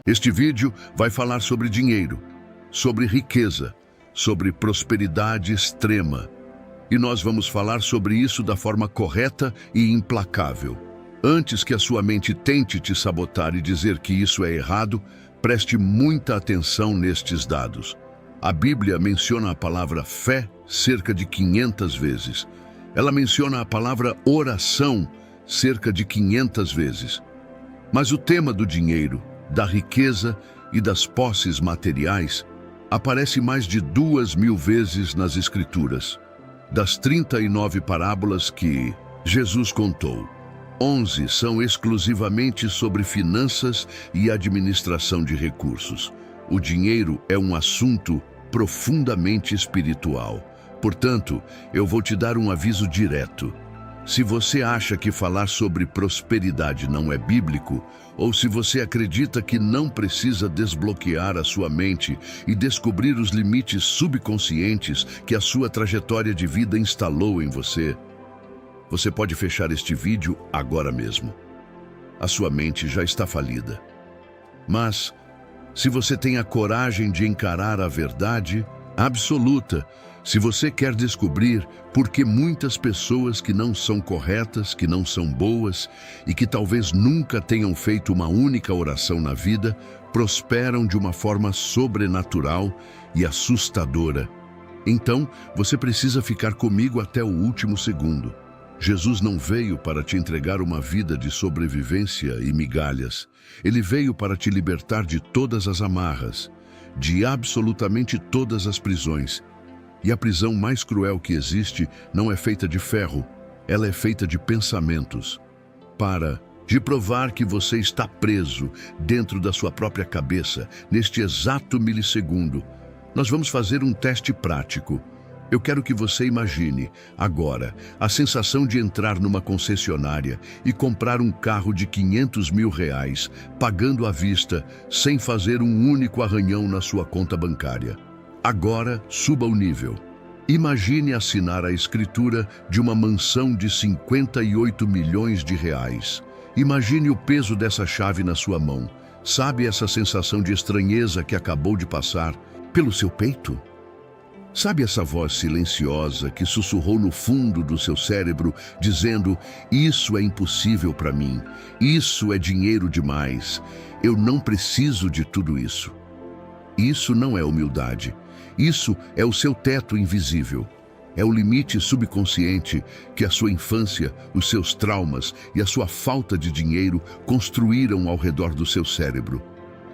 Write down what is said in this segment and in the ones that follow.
Este vídeo vai falar sobre dinheiro, sobre riqueza, sobre prosperidade extrema. E nós vamos falar sobre isso da forma correta e implacável. Antes que a sua mente tente te sabotar e dizer que isso é errado, preste muita atenção nestes dados. A Bíblia menciona a palavra fé cerca de 500 vezes. Ela menciona a palavra oração cerca de 500 vezes. Mas o tema do dinheiro, da riqueza e das posses materiais aparece mais de 2.000 vezes nas Escrituras. Das 39 parábolas que Jesus contou, 11 são exclusivamente sobre finanças e administração de recursos. O dinheiro é um assunto profundamente espiritual. Portanto, eu vou te dar um aviso direto. Se você acha que falar sobre prosperidade não é bíblico, ou se você acredita que não precisa desbloquear a sua mente e descobrir os limites subconscientes que a sua trajetória de vida instalou em você, você pode fechar este vídeo agora mesmo. A sua mente já está falida. Mas, se você tem a coragem de encarar a verdade absoluta, se você quer descobrir por que muitas pessoas que não são corretas, que não são boas e que talvez nunca tenham feito uma única oração na vida, prosperam de uma forma sobrenatural e assustadora, então você precisa ficar comigo até o último segundo. Jesus não veio para te entregar uma vida de sobrevivência e migalhas. Ele veio para te libertar de todas as amarras, de absolutamente todas as prisões. E a prisão mais cruel que existe não é feita de ferro, ela é feita de pensamentos. Para de provar que você está preso dentro da sua própria cabeça, neste exato milissegundo, nós vamos fazer um teste prático. Eu quero que você imagine, agora, a sensação de entrar numa concessionária e comprar um carro de R$ 500.000, pagando à vista, sem fazer um único arranhão na sua conta bancária. Agora, suba o nível. Imagine assinar a escritura de uma mansão de R$ 58 milhões. Imagine o peso dessa chave na sua mão. Sabe essa sensação de estranheza que acabou de passar pelo seu peito? Sabe essa voz silenciosa que sussurrou no fundo do seu cérebro, dizendo: isso é impossível para mim, isso é dinheiro demais, eu não preciso de tudo isso. Isso não é humildade. Isso é o seu teto invisível. É o limite subconsciente que a sua infância, os seus traumas e a sua falta de dinheiro construíram ao redor do seu cérebro.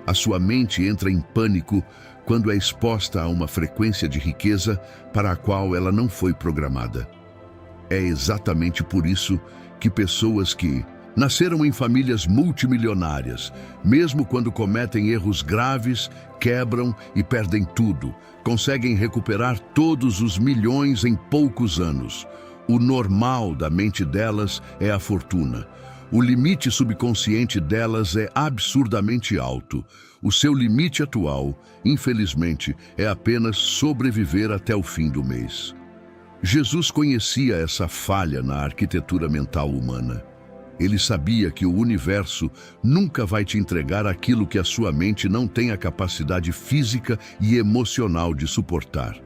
A sua mente entra em pânico quando é exposta a uma frequência de riqueza para a qual ela não foi programada. É exatamente por isso que pessoas que nasceram em famílias multimilionárias, mesmo quando cometem erros graves, quebram e perdem tudo, conseguem recuperar todos os milhões em poucos anos. O normal da mente delas é a fortuna. O limite subconsciente delas é absurdamente alto. O seu limite atual, infelizmente, é apenas sobreviver até o fim do mês. Jesus conhecia essa falha na arquitetura mental humana. Ele sabia que o universo nunca vai te entregar aquilo que a sua mente não tem a capacidade física e emocional de suportar.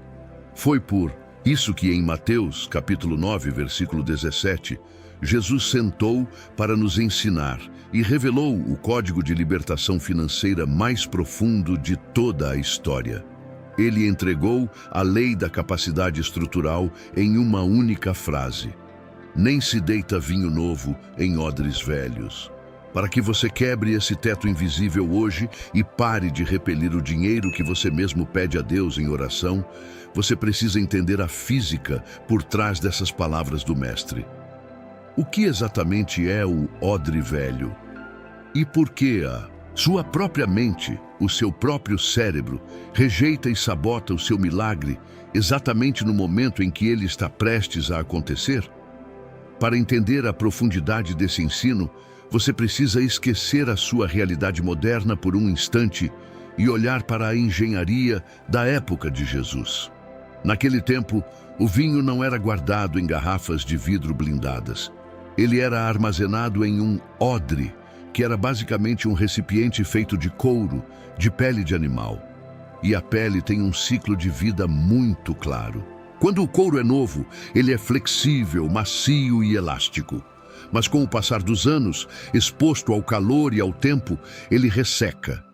Foi por isso que em Mateus, capítulo 9, versículo 17, Jesus sentou para nos ensinar e revelou o código de libertação financeira mais profundo de toda a história. Ele entregou a lei da capacidade estrutural em uma única frase: nem se deita vinho novo em odres velhos. Para que você quebre esse teto invisível hoje e pare de repelir o dinheiro que você mesmo pede a Deus em oração, você precisa entender a física por trás dessas palavras do Mestre. O que exatamente é o odre velho? E por que a sua própria mente, o seu próprio cérebro, rejeita e sabota o seu milagre exatamente no momento em que ele está prestes a acontecer? Para entender a profundidade desse ensino, você precisa esquecer a sua realidade moderna por um instante e olhar para a engenharia da época de Jesus. Naquele tempo, o vinho não era guardado em garrafas de vidro blindadas. Ele era armazenado em um odre, que era basicamente um recipiente feito de couro, de pele de animal. E a pele tem um ciclo de vida muito claro. Quando o couro é novo, ele é flexível, macio e elástico. Mas com o passar dos anos, exposto ao calor e ao tempo, ele resseca,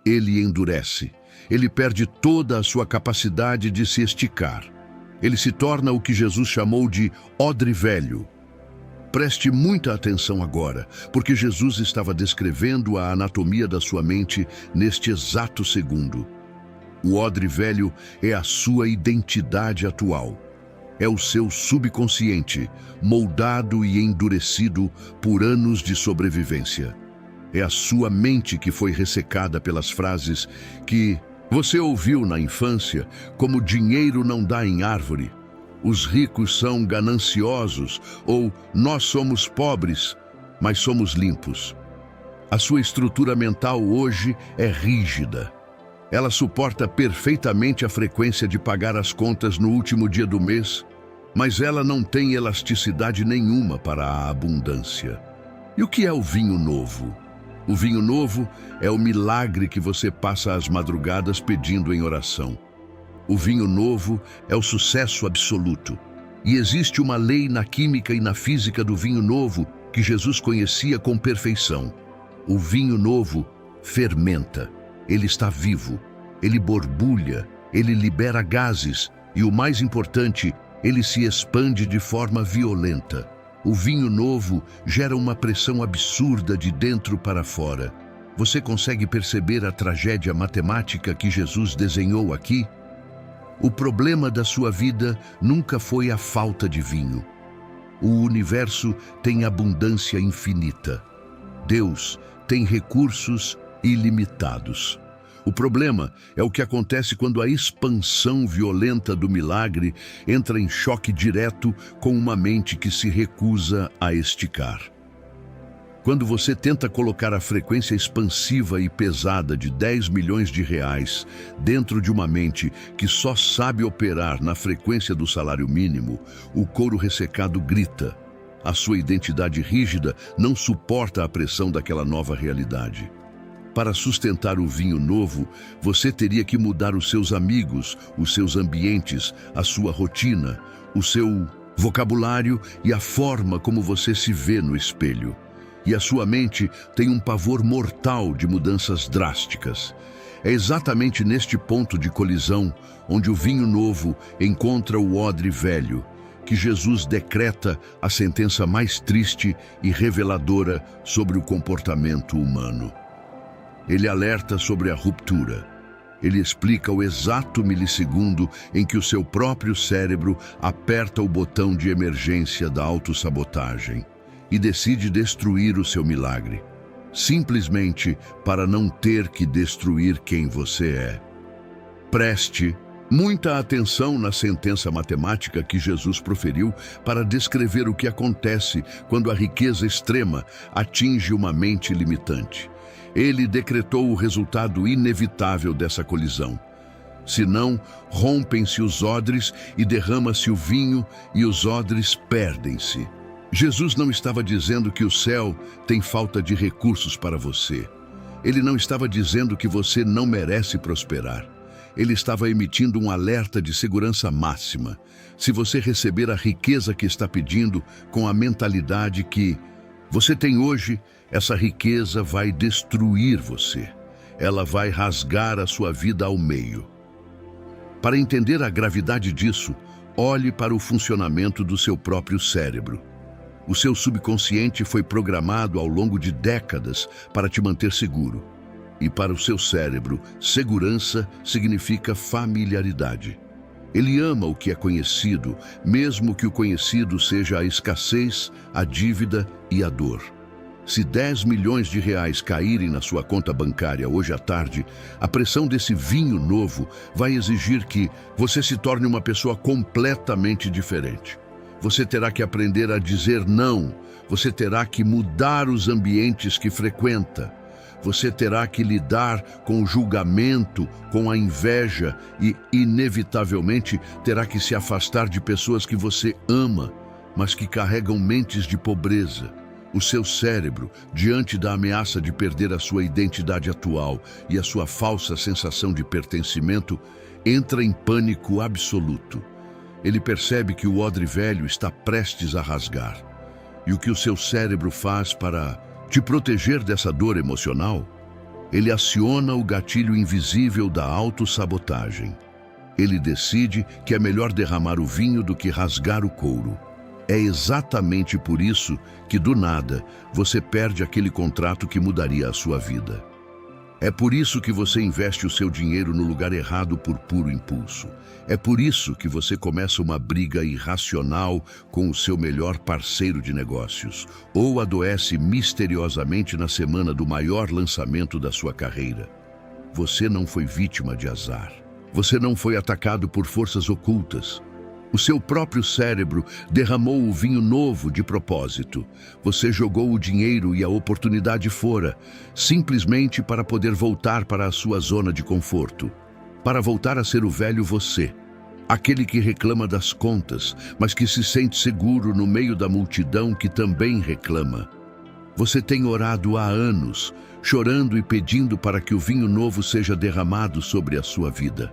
ele endurece, ele perde toda a sua capacidade de se esticar. Ele se torna o que Jesus chamou de odre velho. Preste muita atenção agora, porque Jesus estava descrevendo a anatomia da sua mente neste exato segundo. O odre velho é a sua identidade atual. É o seu subconsciente, moldado e endurecido por anos de sobrevivência. É a sua mente que foi ressecada pelas frases que você ouviu na infância, como dinheiro não dá em árvore, os ricos são gananciosos, ou nós somos pobres, mas somos limpos. A sua estrutura mental hoje é rígida. Ela suporta perfeitamente a frequência de pagar as contas no último dia do mês, mas ela não tem elasticidade nenhuma para a abundância. E o que é o vinho novo? O vinho novo é o milagre que você passa as madrugadas pedindo em oração. O vinho novo é o sucesso absoluto. E existe uma lei na química e na física do vinho novo que Jesus conhecia com perfeição. O vinho novo fermenta. Ele está vivo, ele borbulha, ele libera gases e, o mais importante, ele se expande de forma violenta. O vinho novo gera uma pressão absurda de dentro para fora. Você consegue perceber a tragédia matemática que Jesus desenhou aqui? O problema da sua vida nunca foi a falta de vinho. O universo tem abundância infinita. Deus tem recursos ilimitados. O problema é o que acontece quando a expansão violenta do milagre entra em choque direto com uma mente que se recusa a esticar. Quando você tenta colocar a frequência expansiva e pesada de 10 milhões de reais dentro de uma mente que só sabe operar na frequência do salário mínimo, o couro ressecado grita. A sua identidade rígida não suporta a pressão daquela nova realidade. Para sustentar o vinho novo, você teria que mudar os seus amigos, os seus ambientes, a sua rotina, o seu vocabulário e a forma como você se vê no espelho. E a sua mente tem um pavor mortal de mudanças drásticas. É exatamente neste ponto de colisão, onde o vinho novo encontra o odre velho, que Jesus decreta a sentença mais triste e reveladora sobre o comportamento humano. Ele alerta sobre a ruptura. Ele explica o exato milissegundo em que o seu próprio cérebro aperta o botão de emergência da autossabotagem e decide destruir o seu milagre, simplesmente para não ter que destruir quem você é. Preste muita atenção na sentença matemática que Jesus proferiu para descrever o que acontece quando a riqueza extrema atinge uma mente limitante. Ele decretou o resultado inevitável dessa colisão. Senão, rompem-se os odres e derrama-se o vinho e os odres perdem-se. Jesus não estava dizendo que o céu tem falta de recursos para você. Ele não estava dizendo que você não merece prosperar. Ele estava emitindo um alerta de segurança máxima. Se você receber a riqueza que está pedindo com a mentalidade que você tem hoje, essa riqueza vai destruir você. Ela vai rasgar a sua vida ao meio. Para entender a gravidade disso, olhe para o funcionamento do seu próprio cérebro. O seu subconsciente foi programado ao longo de décadas para te manter seguro. E para o seu cérebro, segurança significa familiaridade. Ele ama o que é conhecido, mesmo que o conhecido seja a escassez, a dívida e a dor. Se 10 milhões de reais caírem na sua conta bancária hoje à tarde, a pressão desse vinho novo vai exigir que você se torne uma pessoa completamente diferente. Você terá que aprender a dizer não. Você terá que mudar os ambientes que frequenta. Você terá que lidar com o julgamento, com a inveja e, inevitavelmente, terá que se afastar de pessoas que você ama, mas que carregam mentes de pobreza. O seu cérebro, diante da ameaça de perder a sua identidade atual e a sua falsa sensação de pertencimento, entra em pânico absoluto. Ele percebe que o odre velho está prestes a rasgar. E o que o seu cérebro faz para te proteger dessa dor emocional? Ele aciona o gatilho invisível da autossabotagem. Ele decide que é melhor derramar o vinho do que rasgar o couro. É exatamente por isso que, do nada, você perde aquele contrato que mudaria a sua vida. É por isso que você investe o seu dinheiro no lugar errado por puro impulso. É por isso que você começa uma briga irracional com o seu melhor parceiro de negócios, ou adoece misteriosamente na semana do maior lançamento da sua carreira. Você não foi vítima de azar. Você não foi atacado por forças ocultas. O seu próprio cérebro derramou o vinho novo de propósito. Você jogou o dinheiro e a oportunidade fora, simplesmente para poder voltar para a sua zona de conforto. Para voltar a ser o velho você. Aquele que reclama das contas, mas que se sente seguro no meio da multidão que também reclama. Você tem orado há anos, chorando e pedindo para que o vinho novo seja derramado sobre a sua vida.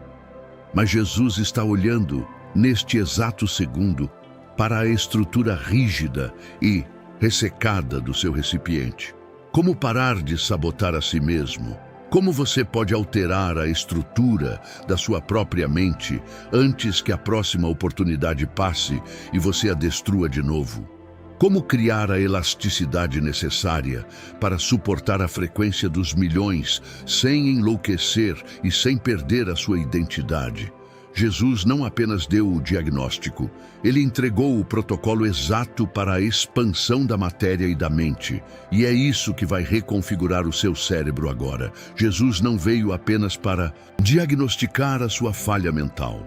Mas Jesus está olhando, neste exato segundo, para a estrutura rígida e ressecada do seu recipiente. Como parar de sabotar a si mesmo? Como você pode alterar a estrutura da sua própria mente antes que a próxima oportunidade passe e você a destrua de novo? Como criar a elasticidade necessária para suportar a frequência dos milhões sem enlouquecer e sem perder a sua identidade? Jesus não apenas deu o diagnóstico, ele entregou o protocolo exato para a expansão da matéria e da mente. E é isso que vai reconfigurar o seu cérebro agora. Jesus não veio apenas para diagnosticar a sua falha mental.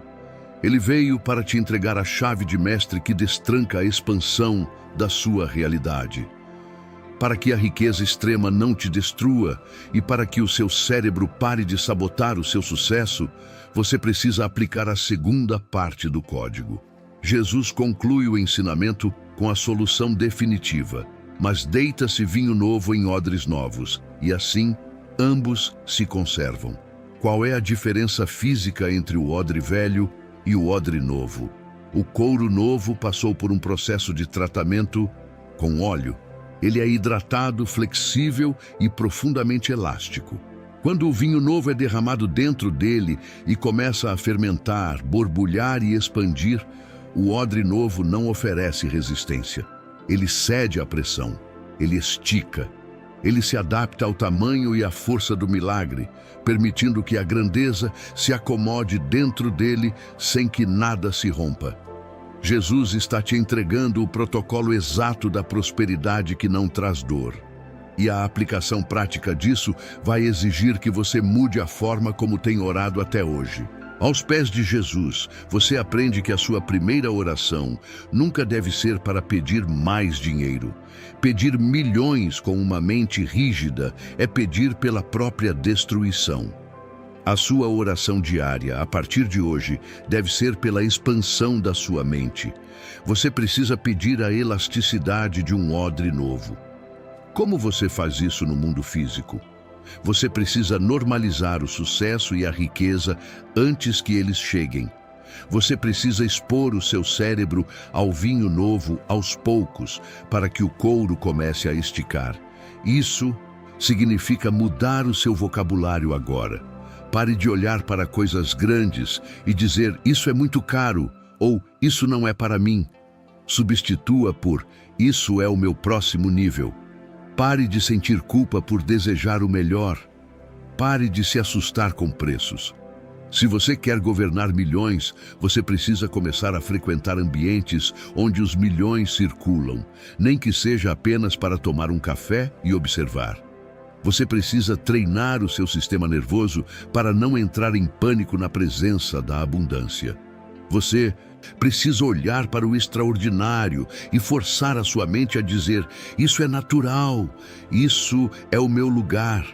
Ele veio para te entregar a chave de mestre que destranca a expansão da sua realidade. Para que a riqueza extrema não te destrua e para que o seu cérebro pare de sabotar o seu sucesso, você precisa aplicar a segunda parte do código. Jesus conclui o ensinamento com a solução definitiva, mas deita-se vinho novo em odres novos, e assim ambos se conservam. Qual é a diferença física entre o odre velho e o odre novo? O couro novo passou por um processo de tratamento com óleo. Ele é hidratado, flexível e profundamente elástico. Quando o vinho novo é derramado dentro dele e começa a fermentar, borbulhar e expandir, o odre novo não oferece resistência. Ele cede à pressão, ele estica, ele se adapta ao tamanho e à força do milagre, permitindo que a grandeza se acomode dentro dele sem que nada se rompa. Jesus está te entregando o protocolo exato da prosperidade que não traz dor. E a aplicação prática disso vai exigir que você mude a forma como tem orado até hoje. Aos pés de Jesus, você aprende que a sua primeira oração nunca deve ser para pedir mais dinheiro. Pedir milhões com uma mente rígida é pedir pela própria destruição. A sua oração diária, a partir de hoje, deve ser pela expansão da sua mente. Você precisa pedir a elasticidade de um odre novo. Como você faz isso no mundo físico? Você precisa normalizar o sucesso e a riqueza antes que eles cheguem. Você precisa expor o seu cérebro ao vinho novo aos poucos, para que o couro comece a esticar. Isso significa mudar o seu vocabulário agora. Pare de olhar para coisas grandes e dizer, isso é muito caro, ou isso não é para mim. Substitua por, isso é o meu próximo nível. Pare de sentir culpa por desejar o melhor. Pare de se assustar com preços. Se você quer governar milhões, você precisa começar a frequentar ambientes onde os milhões circulam, nem que seja apenas para tomar um café e observar. Você precisa treinar o seu sistema nervoso para não entrar em pânico na presença da abundância. Você precisa olhar para o extraordinário e forçar a sua mente a dizer, isso é natural, isso é o meu lugar.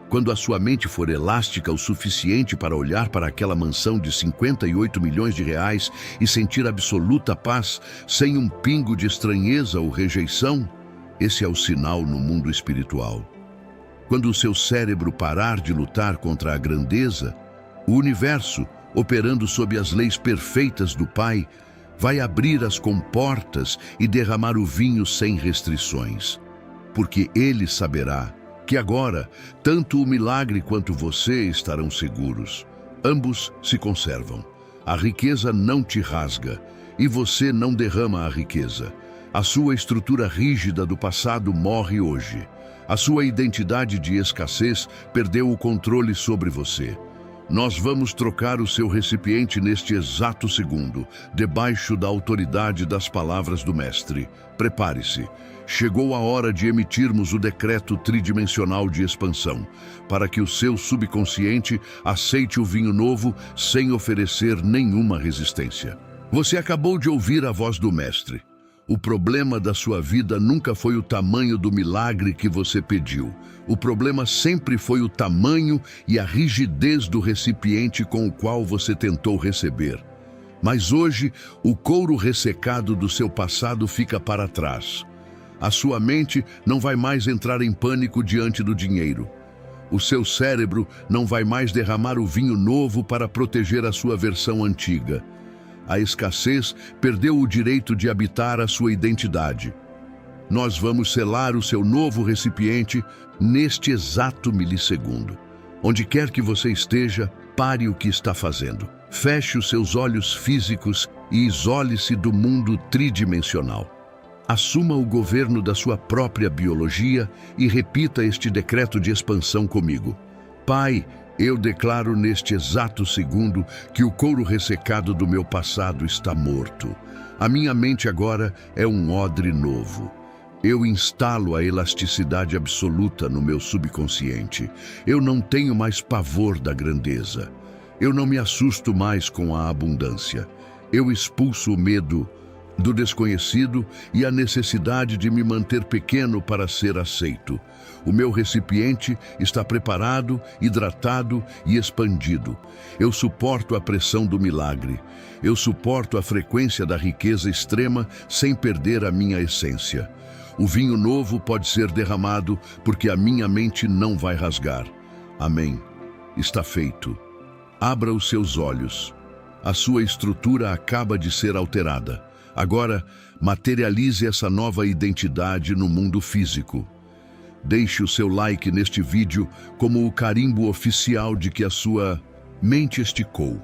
Quando a sua mente for elástica o suficiente para olhar para aquela mansão de 58 milhões de reais e sentir absoluta paz, sem um pingo de estranheza ou rejeição, Esse é o sinal no mundo espiritual. Quando o seu cérebro parar de lutar contra a grandeza, o universo, operando sob as leis perfeitas do Pai, vai abrir as comportas e derramar o vinho sem restrições. Porque ele saberá que agora, tanto o milagre quanto você estarão seguros. Ambos se conservam. A riqueza não te rasga e você não derrama a riqueza. A sua estrutura rígida do passado morre hoje. A sua identidade de escassez perdeu o controle sobre você. Nós vamos trocar o seu recipiente neste exato segundo, debaixo da autoridade das palavras do Mestre. Prepare-se. Chegou a hora de emitirmos o decreto tridimensional de expansão, para que o seu subconsciente aceite o vinho novo sem oferecer nenhuma resistência. Você acabou de ouvir a voz do Mestre. O problema da sua vida nunca foi o tamanho do milagre que você pediu. O problema sempre foi o tamanho e a rigidez do recipiente com o qual você tentou receber. Mas hoje, o couro ressecado do seu passado fica para trás. A sua mente não vai mais entrar em pânico diante do dinheiro. O seu cérebro não vai mais derramar o vinho novo para proteger a sua versão antiga. A escassez perdeu o direito de habitar a sua identidade. Nós vamos selar o seu novo recipiente neste exato milissegundo. Onde quer que você esteja, pare o que está fazendo. Feche os seus olhos físicos e isole-se do mundo tridimensional. Assuma o governo da sua própria biologia e repita este decreto de expansão comigo. Pai, eu declaro neste exato segundo que o couro ressecado do meu passado está morto. A minha mente agora é um odre novo. Eu instalo a elasticidade absoluta no meu subconsciente. Eu não tenho mais pavor da grandeza. Eu não me assusto mais com a abundância. Eu expulso o medo do desconhecido e a necessidade de me manter pequeno para ser aceito. O meu recipiente está preparado, hidratado e expandido. Eu suporto a pressão do milagre. Eu suporto a frequência da riqueza extrema sem perder a minha essência. O vinho novo pode ser derramado porque a minha mente não vai rasgar. Amém. Está feito. Abra os seus olhos. A sua estrutura acaba de ser alterada. Agora, materialize essa nova identidade no mundo físico. Deixe o seu like neste vídeo como o carimbo oficial de que a sua mente esticou.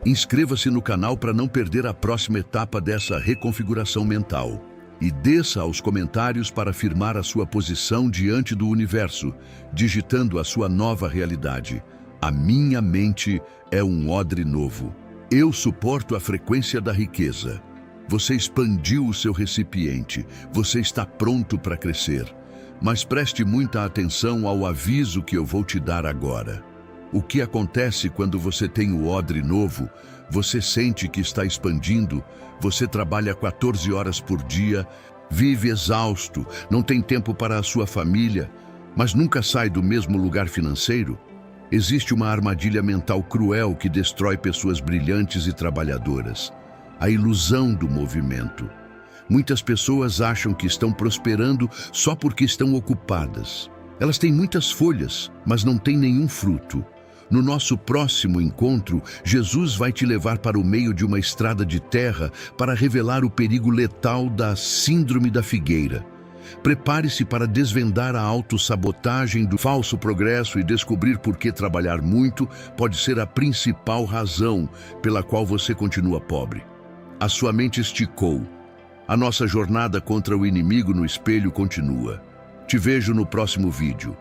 Inscreva-se no canal para não perder a próxima etapa dessa reconfiguração mental. E desça aos comentários para afirmar a sua posição diante do universo, digitando a sua nova realidade. A minha mente é um odre novo. Eu suporto a frequência da riqueza. Você expandiu o seu recipiente. Você está pronto para crescer. Mas preste muita atenção ao aviso que eu vou te dar agora. O que acontece quando você tem o odre novo? Você sente que está expandindo, você trabalha 14 horas por dia, vive exausto, não tem tempo para a sua família, mas nunca sai do mesmo lugar financeiro? Existe uma armadilha mental cruel que destrói pessoas brilhantes e trabalhadoras. A ilusão do movimento. Muitas pessoas acham que estão prosperando só porque estão ocupadas. Elas têm muitas folhas, mas não têm nenhum fruto. No nosso próximo encontro, Jesus vai te levar para o meio de uma estrada de terra para revelar o perigo letal da síndrome da figueira. Prepare-se para desvendar a autossabotagem do falso progresso e descobrir por que trabalhar muito pode ser a principal razão pela qual você continua pobre. A sua mente esticou. A nossa jornada contra o inimigo no espelho continua. Te vejo no próximo vídeo.